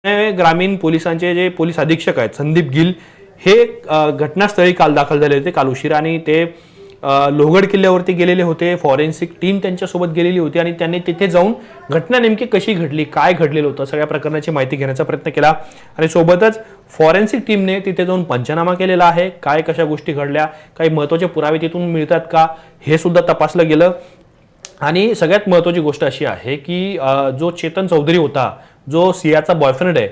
ग्रामीण पोलिसांचे जे पोलीस अधीक्षक आहेत संदीप गिल हे घटनास्थळी काल दाखल झाले होते काल उशिरा आणि ते लोहगड किल्ल्यावरती गेलेले होते। फॉरेन्सिक टीम त्यांच्यासोबत गेलेली होती आणि त्यांनी तिथे जाऊन घटना नेमकी कशी घडली, काय घडलेलं होतं, सगळ्या प्रकरणाची माहिती घेण्याचा प्रयत्न केला आणि सोबतच फॉरेन्सिक टीमने तिथे जाऊन पंचनामा केलेला आहे। काय कशा गोष्टी घडल्या, काही महत्त्वाचे पुरावे तिथून मिळतात का हे सुद्धा तपासलं गेलं। आणि सगळ्यात महत्त्वाची गोष्ट अशी आहे की जो चेतन चौधरी होता, जो सियाचा बॉयफ्रेंड आहे,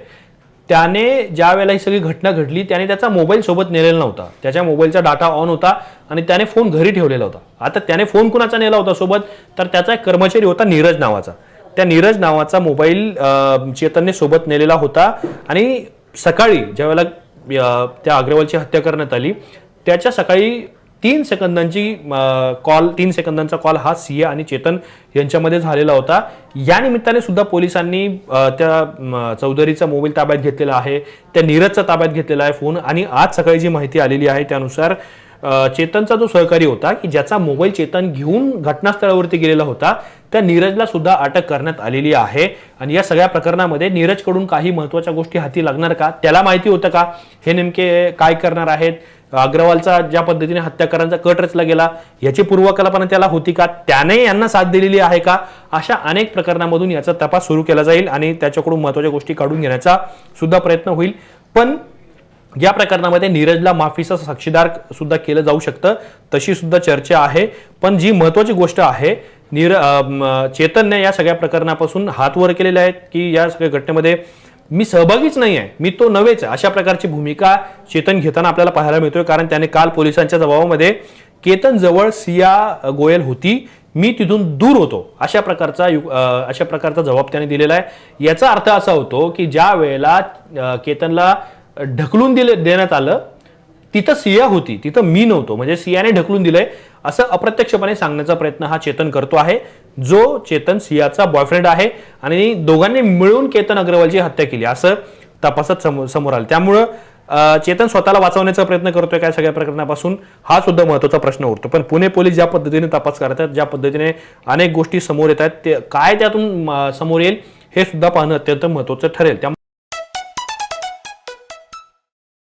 त्याने ज्या वेळेला ही सगळी घटना घडली त्याने त्याचा मोबाईल सोबत नेलेला नव्हता। त्याच्या मोबाईलचा डाटा ऑन होता आणि त्याने फोन घरी ठेवलेला होता। आता त्याने फोन कुणाचा नेला होता सोबत, तर त्याचा एक कर्मचारी होता नीरज नावाचा। त्या नीरज नावाचा मोबाईल चेतनने सोबत नेलेला होता आणि सकाळी ज्या वेळेला त्या अग्रवालची हत्या करण्यात आली त्याच्या सकाळी 3 सेकंदांचा कॉल हा सिया आणि चेतन यांच्यामध्ये झालेला होता। या निमित्ताने सुद्धा पोलिसांनी त्या चौधरीचा मोबाईल ताब्यात घेतलेला आहे, त्या नीरजचा ताब्यात घेतलेला आहे फोन। आणि आज सकाळी जी माहिती आलेली आहे त्यानुसार चेतनचा जो सहकारी होता की ज्याचा मोबाईल चेतन घेऊन घटनास्थळावरती गेलेला होता, त्या नीरजला सुद्धा अटक करण्यात आलेली आहे। आणि या सगळ्या प्रकरणामध्ये नीरजकडून काही महत्त्वाच्या गोष्टी हाती लागणार का, त्याला माहिती होतं का हे नेमके काय करणार आहेत, अग्रवालचा ज्या पद्धतीने हत्या करण्याचा कट रचला गेला याची पूर्वकल्पना त्याला होती का, त्याने यांना साथ दिलेली आहे का, अशा अनेक प्रकरणांमधून याचा तपास सुरू केला जाईल आणि त्याच्याकडून महत्त्वाच्या गोष्टी काढून घेण्याचा सुद्धा प्रयत्न होईल। पण या प्रकरणामध्ये नीरजला माफीचा साक्षीदार सुद्धा केलं जाऊ शकतं, तशी सुद्धा चर्चा आहे। पण जी महत्त्वाची गोष्ट आहे, चेतनने या सगळ्या प्रकरणापासून हात वर केलेले आहेत की या सगळ्या घटनेमध्ये मी सहभागीच नाही आहे, मी तो नव्हेच, अशा प्रकारची भूमिका चेतन घेताना आपल्याला पाहायला मिळतोय। कारण त्याने काल पोलिसांच्या जबाबामध्ये केतन जवळ सिया गोयल होती, मी तिथून दूर होतो, अशा प्रकारचा जबाब त्याने दिलेला आहे। याचा अर्थ असा होतो की ज्या वेळेला केतनला ढकलून देण्यात आलं तिथं सिया होती, तिथं मी नव्हतो, म्हणजे सियाने ढकलून दिलंय असं अप्रत्यक्षपणे सांगण्याचा प्रयत्न हा चेतन करतो आहे, जो चेतन सियाचा बॉयफ्रेंड आहे आणि दोघांनी मिळून केतन अग्रवालची हत्या केली असं तपासात समोर आलं। त्यामुळं चेतन स्वतःला वाचवण्याचा प्रयत्न करतोय काय सगळ्या प्रकरणापासून, हा सुद्धा महत्त्वाचा प्रश्न उरतो। पण पुणे पोलीस ज्या पद्धतीने तपास करतात, ज्या पद्धतीने अनेक गोष्टी समोर येतात, ते काय त्यातून समोर येईल हे सुद्धा पाहणं अत्यंत महत्त्वाचं ठरेल।